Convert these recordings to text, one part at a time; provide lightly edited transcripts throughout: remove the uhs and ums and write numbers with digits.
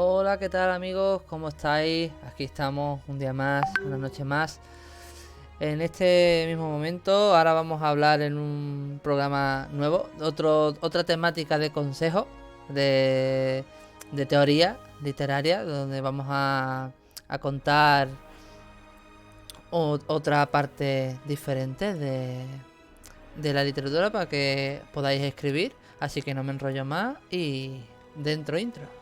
Hola, ¿qué tal amigos? ¿Cómo estáis? Aquí estamos un día más, una noche más. En este mismo momento, ahora vamos a hablar en un programa nuevo, otra temática de consejo, de, de teoría literaria, donde vamos a contar otra parte diferente de la literatura para que podáis escribir. Así que no me enrollo más y dentro intro.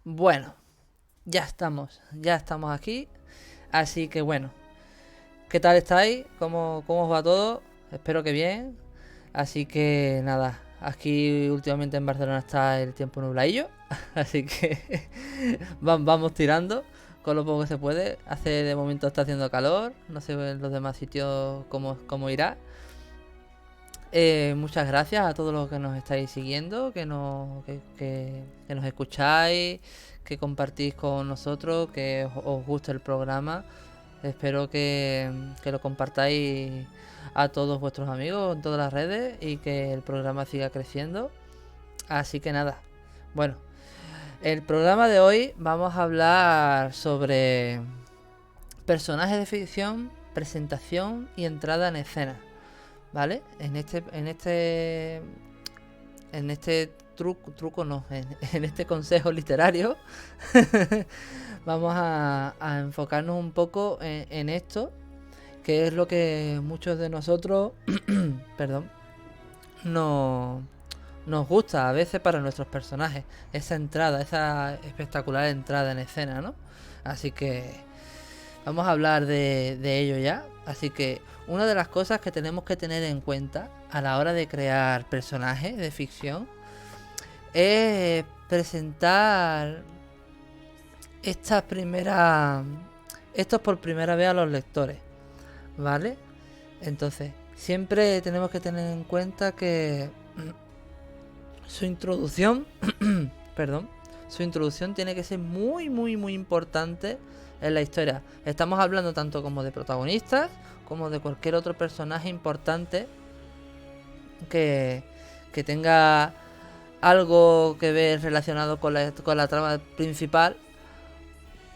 Bueno, ya estamos aquí. Así que bueno, ¿qué tal estáis? ¿Cómo os va todo? Espero que bien. Así que nada, aquí últimamente en Barcelona está el tiempo nubladillo. Así que vamos tirando con lo poco que se puede. De momento está haciendo calor. No sé en los demás sitios cómo irá. Muchas gracias a todos los que nos estáis siguiendo, que nos escucháis, que compartís con nosotros, que os guste el programa. Espero que lo compartáis a todos vuestros amigos en todas las redes y que el programa siga creciendo. Así que nada, bueno, el programa de hoy vamos a hablar sobre personajes de ficción, presentación y entrada en escena. ¿Vale? En este truco no, en este consejo literario vamos a enfocarnos un poco en esto, que es lo que muchos de nosotros, perdón, no, nos gusta a veces para nuestros personajes, esa espectacular entrada en escena, ¿no? Así que vamos a hablar de ello ya. Así que una de las cosas que tenemos que tener en cuenta a la hora de crear personajes de ficción es presentar estas primeras estos por primera vez a los lectores, ¿vale? Entonces, siempre tenemos que tener en cuenta que su introducción, perdón, su introducción tiene que ser muy importante en la historia. Estamos hablando tanto como de protagonistas como de cualquier otro personaje importante que, que tenga algo que ver relacionado con la trama principal.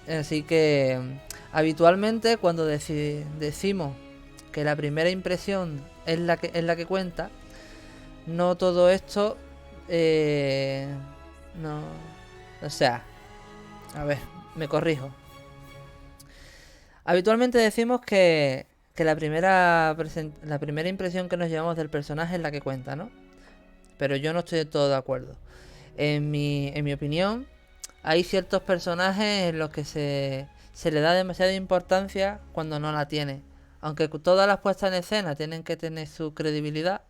Así que habitualmente cuando decimos que la primera impresión es la que cuenta, no todo esto no, o sea, a ver, me corrijo. Habitualmente decimos que la primera impresión que nos llevamos del personaje es la que cuenta, ¿no? Pero yo no estoy de todo de acuerdo. En mi opinión, hay ciertos personajes en los que se le da demasiada importancia cuando no la tiene. Aunque todas las puestas en escena tienen que tener su credibilidad,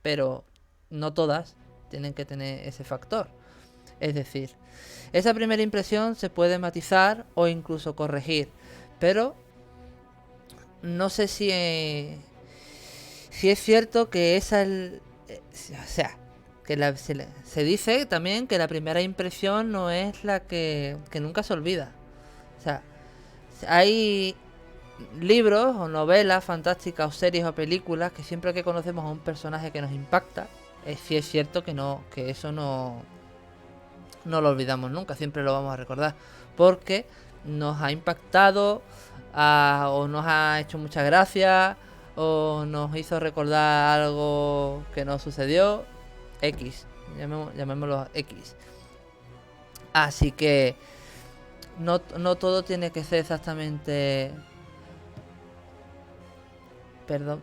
pero no todas tienen que tener ese factor. Es decir, esa primera impresión se puede matizar o incluso corregir, pero no sé si es cierto que o sea, se dice también que la primera impresión no es la que nunca se olvida. O sea, hay libros o novelas fantásticas o series o películas que siempre que conocemos a un personaje que nos impacta, sí es cierto que eso no lo olvidamos nunca, siempre lo vamos a recordar, porque nos ha impactado, o nos ha hecho mucha gracia, o nos hizo recordar algo que no sucedió, X, llamémoslo X. Así que no todo tiene que ser exactamente... Perdón,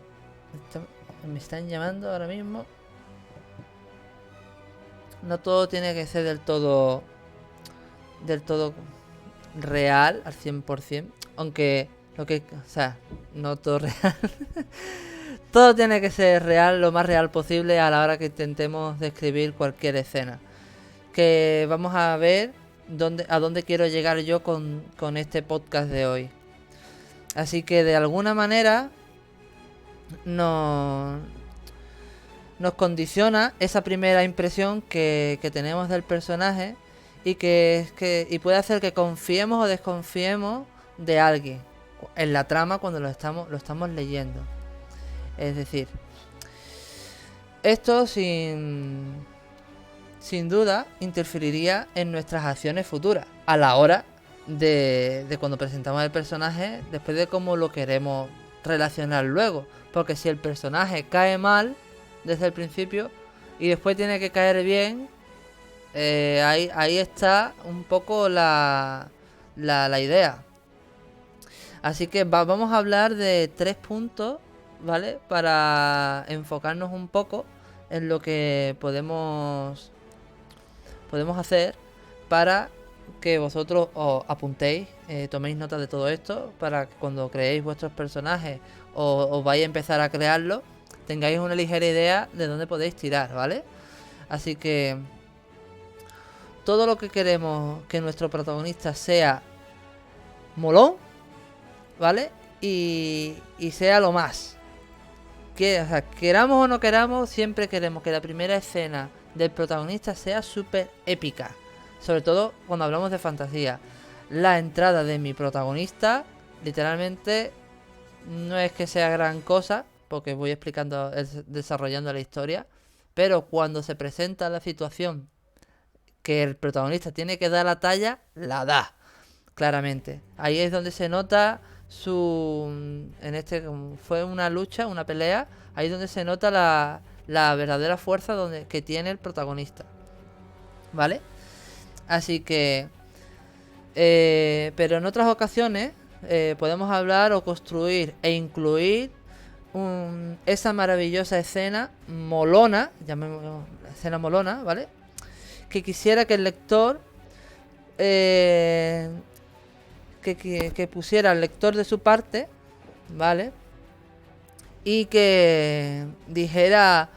me están llamando ahora mismo. No todo tiene que ser del todo real al 100%, aunque o sea, no todo real. Todo tiene que ser real, lo más real posible a la hora que intentemos describir cualquier escena. Que vamos a ver a dónde quiero llegar yo con este podcast de hoy. Así que de alguna manera nos condiciona esa primera impresión que tenemos del personaje y que puede hacer que confiemos o desconfiemos de alguien en la trama cuando lo estamos leyendo. Es decir, esto sin duda interferiría en nuestras acciones futuras a la hora de cuando presentamos el personaje, después de cómo lo queremos relacionar luego. Porque si el personaje cae mal desde el principio y después tiene que caer bien, ahí está un poco la idea. Así que vamos a hablar de 3 puntos, ¿vale? Para enfocarnos un poco en lo que podemos hacer para que vosotros os apuntéis, toméis nota de todo esto, para que cuando creéis vuestros personajes o os vais a empezar a crearlos, tengáis una ligera idea de dónde podéis tirar, ¿vale? Así que todo lo que queremos que nuestro protagonista sea molón, ¿vale? Y sea lo más. O sea, queramos o no queramos, siempre queremos que la primera escena del protagonista sea súper épica. Sobre todo cuando hablamos de fantasía. La entrada de mi protagonista, literalmente, no es que sea gran cosa, porque voy explicando, desarrollando la historia. Pero cuando se presenta la situación que el protagonista tiene que dar la talla, la da. Claramente. Ahí es donde se nota fue una lucha, una pelea. Ahí es donde se nota la verdadera fuerza que tiene el protagonista. ¿Vale? Así que pero en otras ocasiones podemos hablar o construir e incluir esa maravillosa escena molona, llamémosla escena molona, ¿vale? Que quisiera que el lector que pusiera al lector de su parte, ¿vale? Y que dijera: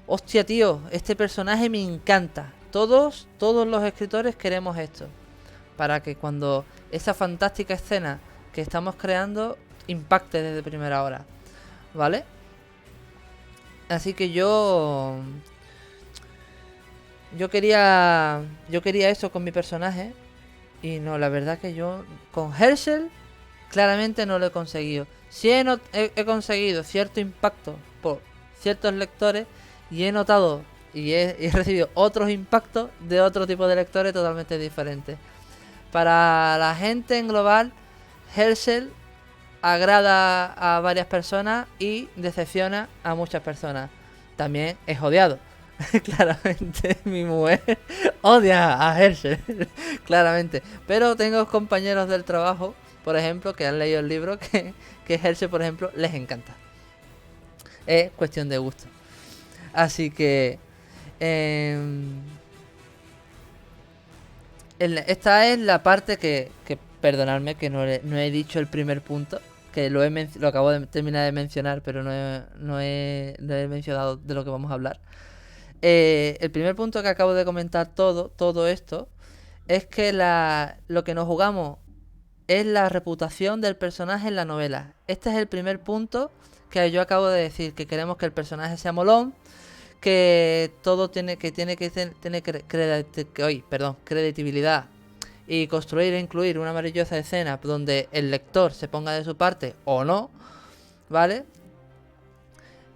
hostia, tío, este personaje me encanta. Todos los escritores queremos esto, para que cuando esa fantástica escena que estamos creando impacte desde primera hora, ¿vale? Así que yo quería eso con mi personaje. Y no, la verdad que yo con Herschel claramente no lo he conseguido. Sí he conseguido cierto impacto por ciertos lectores, y he notado y he recibido otros impactos de otro tipo de lectores totalmente diferentes. Para la gente en global, Herschel agrada a varias personas y decepciona a muchas personas. También es odiado. Claramente mi mujer odia a Herschel. Claramente. Pero tengo compañeros del trabajo, por ejemplo, que han leído el libro, que Herschel, por ejemplo, les encanta. Es cuestión de gusto. Así que esta es la parte que perdonadme que no he dicho el primer punto, que lo acabo de terminar de mencionar, pero no he mencionado de lo que vamos a hablar. El primer punto que acabo de comentar, todo esto, es que lo que nos jugamos es la reputación del personaje en la novela. Este es el primer punto que yo acabo de decir, que queremos que el personaje sea molón, que todo tiene credibilidad, y construir e incluir una maravillosa escena donde el lector se ponga de su parte o no, ¿vale?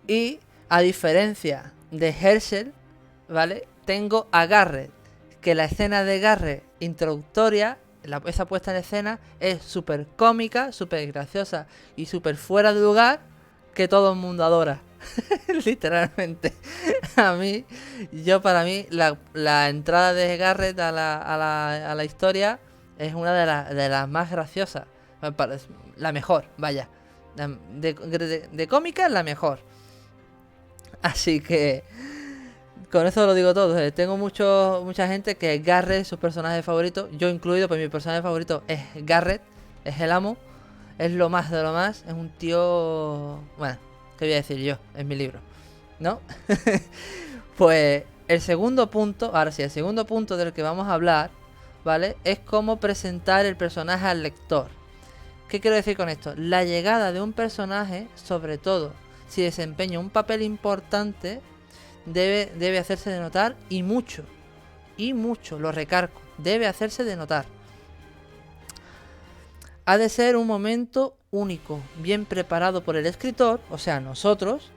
Y a diferencia de Herschel, ¿vale? Tengo a Garrett, que la escena de Garrett introductoria, esa puesta en escena, es súper cómica, súper graciosa y súper fuera de lugar, que todo el mundo adora. Literalmente. Para mí, la entrada de Garrett a la historia es una de las más graciosas. La mejor, vaya. De cómica, la mejor. Así que con eso lo digo todo. Tengo mucha gente que Garrett es su personaje favorito, yo incluido, pues mi personaje favorito es Garrett, es el amo, es lo más de lo más, es un tío... Bueno, ¿qué voy a decir yo? Es mi libro, ¿no? Pues el segundo punto, ahora sí, el segundo punto del que vamos a hablar, ¿vale? Es cómo presentar el personaje al lector. ¿Qué quiero decir con esto? La llegada de un personaje, sobre todo si desempeña un papel importante, debe hacerse de notar, y mucho, lo recargo, debe hacerse de notar. ha de ser un momento único, bien preparado por el escritor, o sea, nosotros,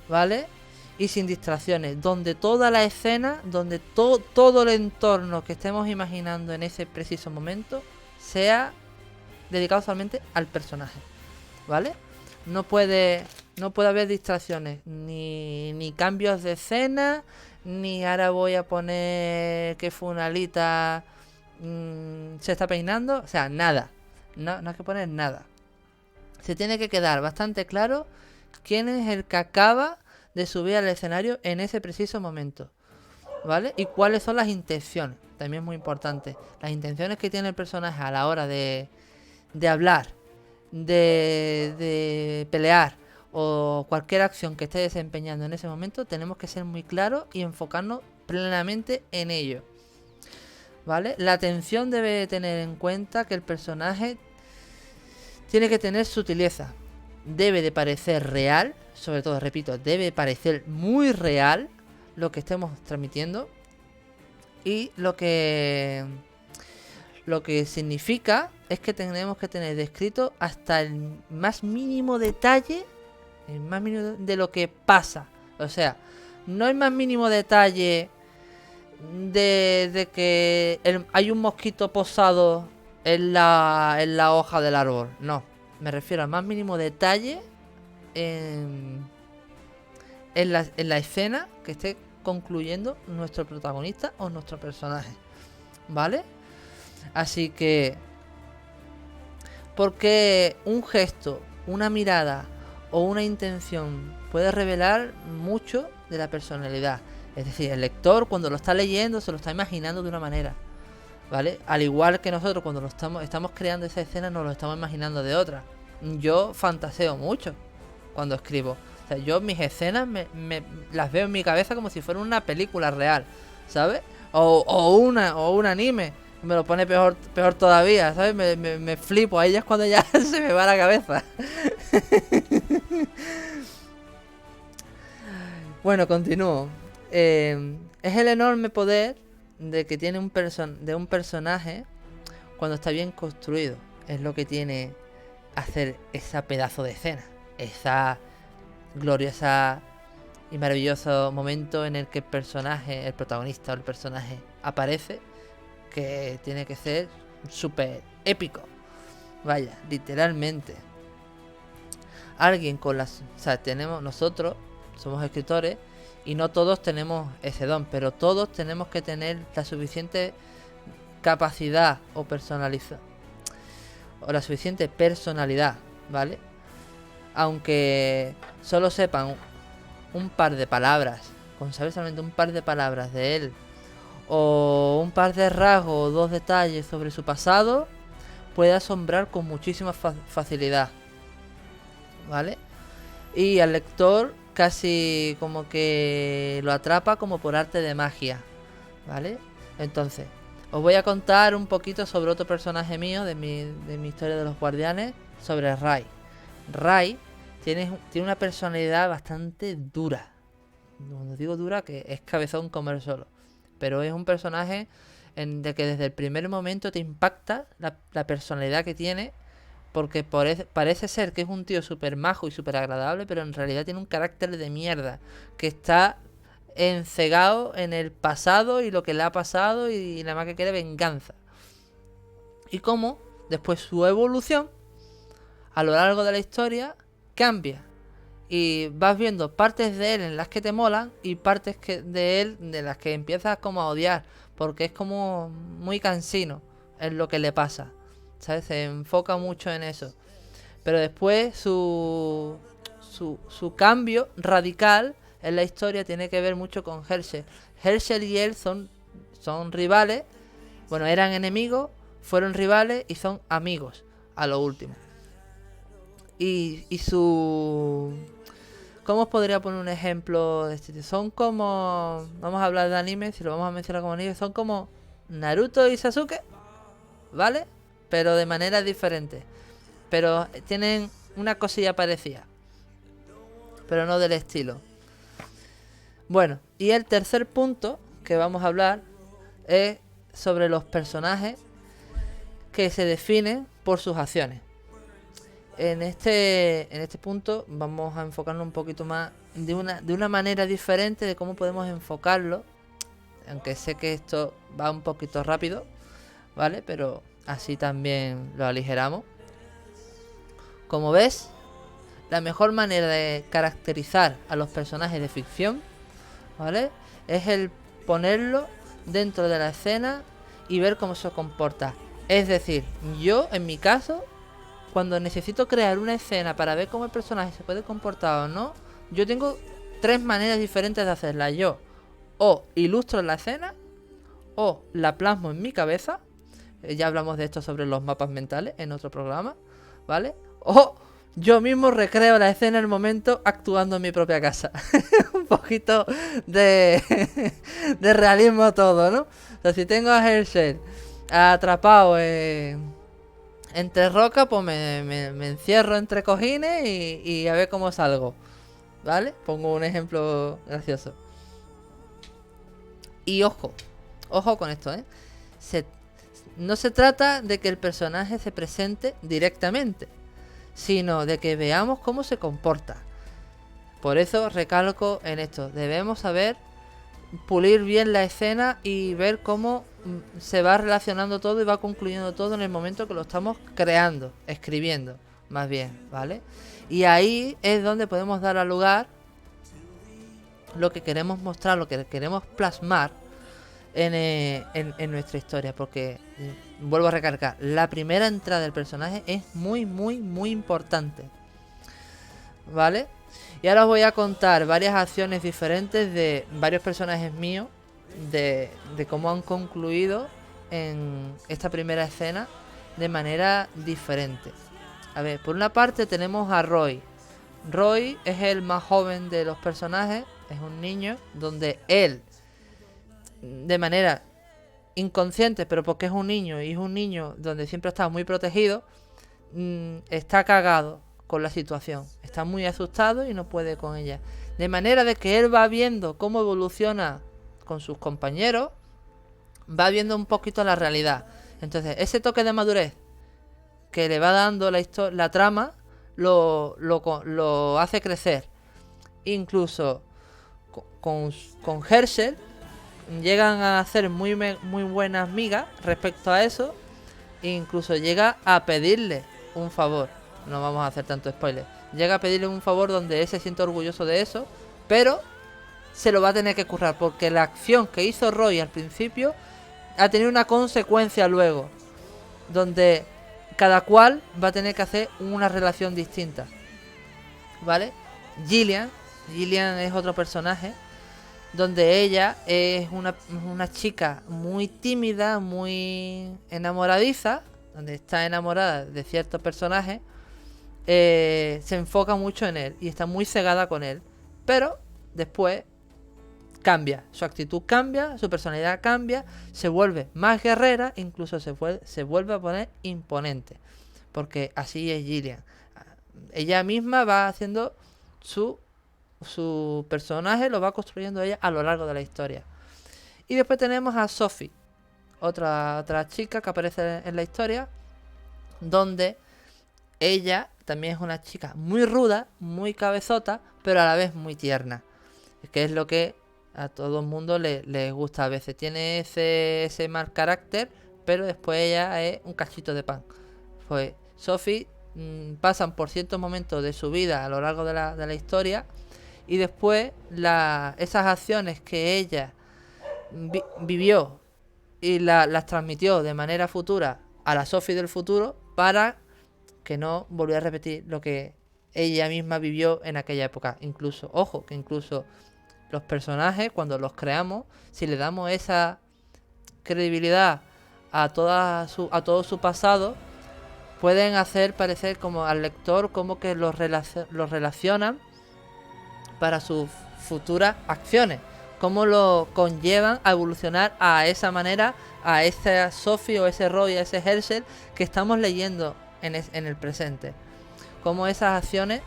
¿vale? Y sin distracciones, donde toda la escena, donde todo el entorno que estemos imaginando en ese preciso momento sea dedicado solamente al personaje, ¿vale? No puede haber distracciones, ni cambios de escena, ni ahora voy a poner que Funalita se está peinando, o sea, nada. No hay que poner nada. Se tiene que quedar bastante claro quién es el que acaba de subir al escenario en ese preciso momento, ¿vale? Y cuáles son las intenciones, también es muy importante. Las intenciones que tiene el personaje a la hora de hablar, de pelear o cualquier acción que esté desempeñando en ese momento, tenemos que ser muy claros y enfocarnos plenamente en ello, ¿vale? La atención debe tener en cuenta que el personaje tiene que tener sutileza, debe de parecer real, sobre todo, repito, debe parecer muy real lo que estemos transmitiendo, y lo que significa es que tenemos que tener descrito hasta el más mínimo detalle, el más mínimo de lo que pasa. O sea, no hay más mínimo detalle de que hay un mosquito posado en la hoja del árbol. No, me refiero al más mínimo detalle en la escena que esté concluyendo nuestro protagonista o nuestro personaje, ¿vale? Así que, porque un gesto, una mirada o una intención puede revelar mucho de la personalidad. Es decir, el lector cuando lo está leyendo se lo está imaginando de una manera, ¿vale? Al igual que nosotros cuando estamos creando esa escena nos lo estamos imaginando de otra. Yo fantaseo mucho cuando escribo. O sea, yo mis escenas las veo en mi cabeza como si fuera una película real, ¿sabes? O un anime. Me lo pone peor todavía, ¿sabes? Me flipo. Ahí ya es cuando ya se me va la cabeza. Bueno, continúo. Es el enorme poder de que tiene un personaje cuando está bien construido. Es lo que tiene hacer esa pedazo de escena. Esa gloriosa y maravilloso momento en el que el protagonista o el personaje aparece, que tiene que ser súper épico. Vaya, literalmente. Alguien con las... O sea, nosotros somos escritores y no todos tenemos ese don, pero todos tenemos que tener la suficiente capacidad o la suficiente personalidad, ¿vale? Aunque solo sepan un par de palabras, con saber solamente un par de palabras de él, o un par de rasgos o dos detalles sobre su pasado, puede asombrar con muchísima facilidad, ¿vale? Y al lector casi como que lo atrapa como por arte de magia, ¿vale? Entonces, os voy a contar un poquito sobre otro personaje mío de mi historia de los guardianes, sobre Rai. Rai tiene una personalidad bastante dura. Cuando digo dura, que es cabezón comer solo. Pero es un personaje de que desde el primer momento te impacta la personalidad que tiene, porque parece ser que es un tío súper majo y súper agradable, pero en realidad tiene un carácter de mierda, que está encegado en el pasado y lo que le ha pasado, y nada más que quiere venganza. Y cómo después su evolución a lo largo de la historia cambia, y vas viendo partes de él en las que te molan y partes de él de las que empiezas como a odiar, porque es como muy cansino en lo que le pasa, ¿sabes? Se enfoca mucho en eso. Pero después su cambio radical en la historia tiene que ver mucho con Herschel. Herschel y él son rivales. Bueno, eran enemigos, fueron rivales y son amigos a lo último. Y su... ¿Cómo os podría poner un ejemplo de este? Son como... Vamos a hablar de anime, si lo vamos a mencionar como anime. Son como Naruto y Sasuke, ¿vale? Pero de manera diferente. Pero tienen una cosilla parecida, pero no del estilo. Bueno, y el tercer punto que vamos a hablar es sobre los personajes que se definen por sus acciones. En este punto vamos a enfocarnos un poquito más de una manera diferente de cómo podemos enfocarlo, aunque sé que esto va un poquito rápido, ¿vale? Pero así también lo aligeramos. Como ves, la mejor manera de caracterizar a los personajes de ficción, ¿vale?, es el ponerlo dentro de la escena y ver cómo se comporta. Es decir, yo en mi caso, cuando necesito crear una escena para ver cómo el personaje se puede comportar o no, yo tengo 3 maneras diferentes de hacerla. Yo o ilustro la escena, o la plasmo en mi cabeza, ya hablamos de esto sobre los mapas mentales en otro programa, ¿vale? O yo mismo recreo la escena en el momento actuando en mi propia casa. Un poquito de realismo todo, ¿no? O sea, si tengo a Herschel atrapado entre rocas, pues me encierro entre cojines y a ver cómo salgo, ¿vale? Pongo un ejemplo gracioso. Y ojo con esto, ¿eh? No se trata de que el personaje se presente directamente, sino de que veamos cómo se comporta. Por eso recalco en esto, debemos saber pulir bien la escena y ver cómo se va relacionando todo y va concluyendo todo en el momento que lo estamos creando, escribiendo, más bien, ¿vale? Y ahí es donde podemos dar a lugar lo que queremos mostrar, lo que queremos plasmar en nuestra historia, porque vuelvo a recargar, la primera entrada del personaje es muy importante, ¿vale? Y ahora os voy a contar varias acciones diferentes de varios personajes míos, de cómo han concluido en esta primera escena de manera diferente. A ver, por una parte tenemos a Roy. Roy es el más joven de los personajes, es un niño donde él, de manera inconsciente, pero porque es un niño y es un niño donde siempre está muy protegido, está cagado con la situación, está muy asustado y no puede con ella, de manera de que él va viendo cómo evoluciona con sus compañeros, va viendo un poquito la realidad. Entonces ese toque de madurez que le va dando la trama lo hace crecer. Incluso con Herschel llegan a ser muy buenas migas respecto a eso. Incluso llega a pedirle un favor. No vamos a hacer tanto spoiler. Llega a pedirle un favor donde él se siente orgulloso de eso, pero se lo va a tener que currar, porque la acción que hizo Roy al principio ha tenido una consecuencia luego, donde cada cual va a tener que hacer una relación distinta, ¿vale? Gillian es otro personaje donde ella es una chica muy tímida, muy enamoradiza, donde está enamorada de ciertos personajes, se enfoca mucho en él y está muy cegada con él, pero después cambia, su actitud cambia, su personalidad cambia, se vuelve más guerrera, incluso se vuelve a poner imponente, porque así es Gillian. Ella misma va haciendo su personaje, lo va construyendo ella a lo largo de la historia. Y después tenemos a Sophie, otra chica que aparece en la historia, donde ella también es una chica muy ruda, muy cabezota, pero a la vez muy tierna, que es lo que a todo el mundo le gusta a veces. Tiene ese mal carácter, pero después ella es un cachito de pan. Pues Sophie pasan por ciertos momentos de su vida a lo largo de la historia, y después esas acciones que ella vivió y las transmitió de manera futura a la Sophie del futuro, para que no volviera a repetir lo que ella misma vivió en aquella época. Incluso, ojo, que incluso los personajes, cuando los creamos, si le damos esa credibilidad a todo su pasado, pueden hacer parecer como al lector como que los relacionan para sus futuras acciones, cómo lo conllevan a evolucionar a esa manera, a esa Sophie o ese Roy, a ese Herschel que estamos leyendo en el presente, cómo esas acciones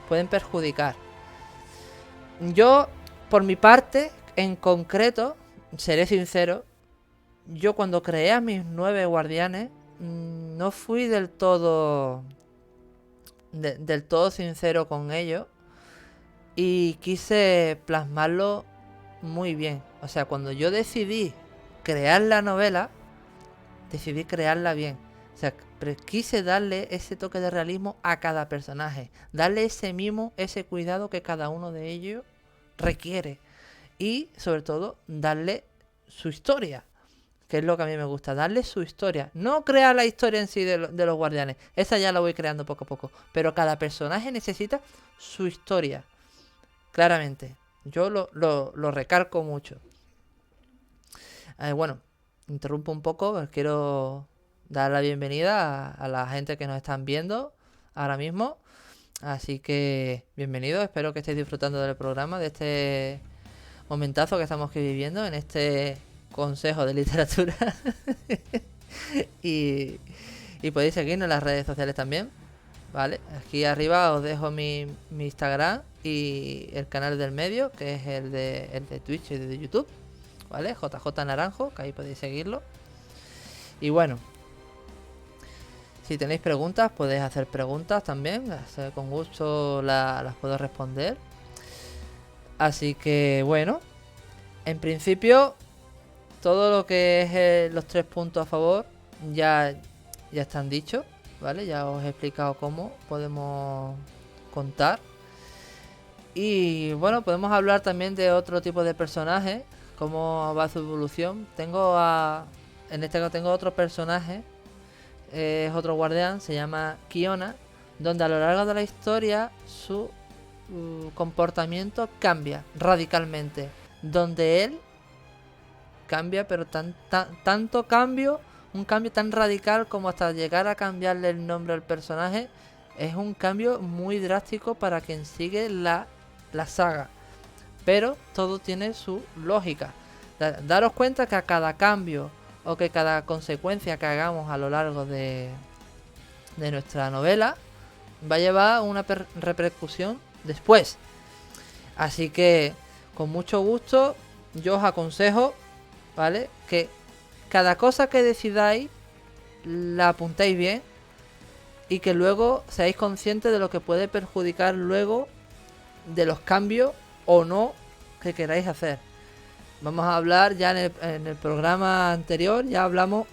pueden perjudicar. Yo, por mi parte, en concreto, seré sincero, yo cuando creé a mis 9 guardianes, no fui del todo del todo sincero con ello y quise plasmarlo muy bien. O sea, cuando yo decidí crear la novela, decidí crearla bien. O sea, quise darle ese toque de realismo a cada personaje, darle ese mimo, ese cuidado que cada uno de ellos requiere y sobre todo darle su historia, que es lo que a mí me gusta, darle su historia, no crear la historia en sí de los guardianes, esa ya la voy creando poco a poco, pero cada personaje necesita su historia, claramente. Yo lo recalco mucho. Bueno, interrumpo un poco, pero quiero dar la bienvenida a la gente que nos están viendo ahora mismo. Así que bienvenidos, espero que estéis disfrutando del programa, de este momentazo que estamos aquí viviendo en este consejo de literatura. y podéis seguirnos en las redes sociales también, ¿vale? Aquí arriba os dejo mi Instagram y el canal del medio, que es el de Twitch y de YouTube, ¿vale? JJ Naranjo, que ahí podéis seguirlo. Y bueno, si tenéis preguntas, podéis hacer preguntas también. Con gusto las puedo responder. Así que bueno, en principio, todo lo que es los 3 puntos a favor ya están dichos, ¿vale? Ya os he explicado cómo podemos contar. Y bueno, podemos hablar también de otro tipo de personajes, cómo va su evolución. En este caso tengo otro personaje. Es otro guardián, se llama Kiona, donde a lo largo de la historia su comportamiento cambia radicalmente, donde él cambia, pero tanto cambio, un cambio tan radical como hasta llegar a cambiarle el nombre al personaje. Es un cambio muy drástico para quien sigue la saga, pero todo tiene su lógica. Daros cuenta que a cada cambio o que cada consecuencia que hagamos a lo largo de nuestra novela va a llevar una repercusión después. Así que con mucho gusto yo os aconsejo, ¿vale?, que cada cosa que decidáis la apuntéis bien y que luego seáis conscientes de lo que puede perjudicar luego de los cambios o no que queráis hacer. Vamos a hablar ya en el programa anterior, ya hablamos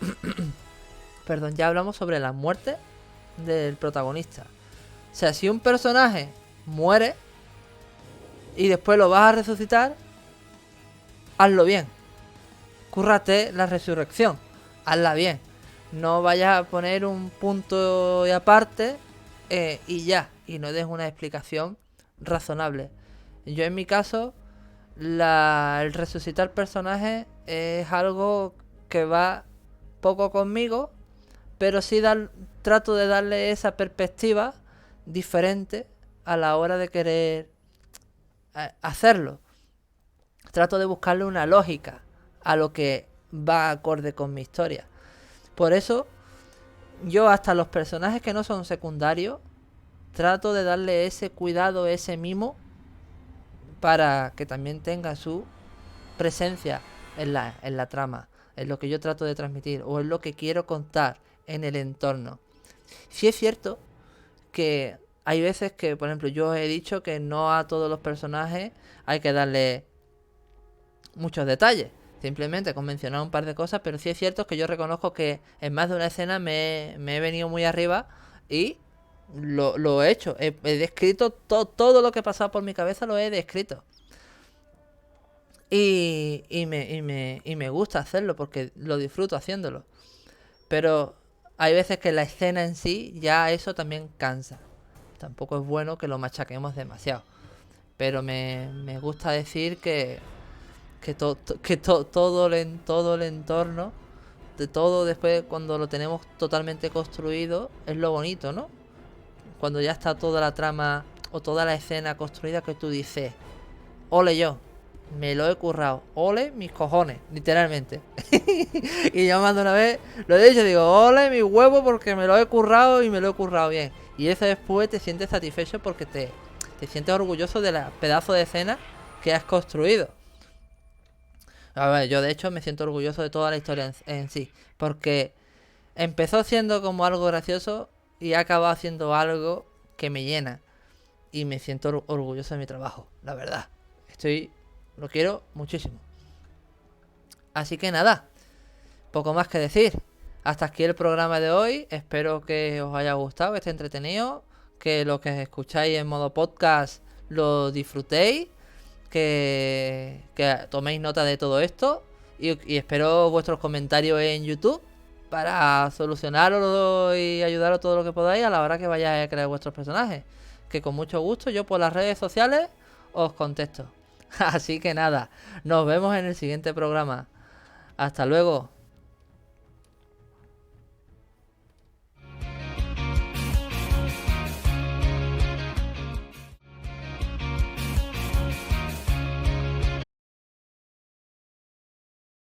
perdón, ya hablamos sobre la muerte del protagonista. O sea, si un personaje muere y después lo vas a resucitar, hazlo bien. Cúrrate la resurrección, hazla bien. No vayas a poner un punto y aparte y ya, y no des una explicación razonable. Yo en mi caso, el resucitar personajes es algo que va poco conmigo, pero sí trato de darle esa perspectiva diferente a la hora de querer hacerlo. Trato de buscarle una lógica a lo que va acorde con mi historia. Por eso, yo hasta los personajes que no son secundarios, trato de darle ese cuidado, ese mimo, para que también tenga su presencia en la trama, en lo que yo trato de transmitir o en lo que quiero contar en el entorno. Sí es cierto que hay veces que, por ejemplo, yo he dicho que no a todos los personajes hay que darle muchos detalles, simplemente con mencionar un par de cosas, pero sí es cierto que yo reconozco que en más de una escena me he venido muy arriba y lo he hecho, he descrito todo lo que ha pasado por mi cabeza, lo he descrito. Y me gusta hacerlo porque lo disfruto haciéndolo. Pero hay veces que la escena en sí, ya eso también cansa. Tampoco es bueno que lo machaquemos demasiado. Pero me gusta decir que todo el entorno, de todo después cuando lo tenemos totalmente construido, es lo bonito, ¿no? Cuando ya está toda la trama o toda la escena construida, que tú dices, ole yo, me lo he currado, ole mis cojones, literalmente. Y yo más de una vez lo he dicho, digo, ole mi huevo porque me lo he currado y me lo he currado bien. Y eso después te sientes satisfecho porque te sientes orgulloso de la pedazo de escena que has construido. A ver, yo de hecho me siento orgulloso de toda la historia en sí, porque empezó siendo como algo gracioso y ha acabado haciendo algo que me llena. Y me siento orgulloso de mi trabajo, la verdad. Lo quiero muchísimo. Así que nada, poco más que decir. Hasta aquí el programa de hoy. Espero que os haya gustado, que esté entretenido. Que lo que escucháis en modo podcast lo disfrutéis. Que toméis nota de todo esto. Y espero vuestros comentarios en YouTube para solucionarlo y ayudaros todo lo que podáis a la hora que vayáis a crear vuestros personajes. Que con mucho gusto yo por las redes sociales os contesto. Así que nada, nos vemos en el siguiente programa. Hasta luego.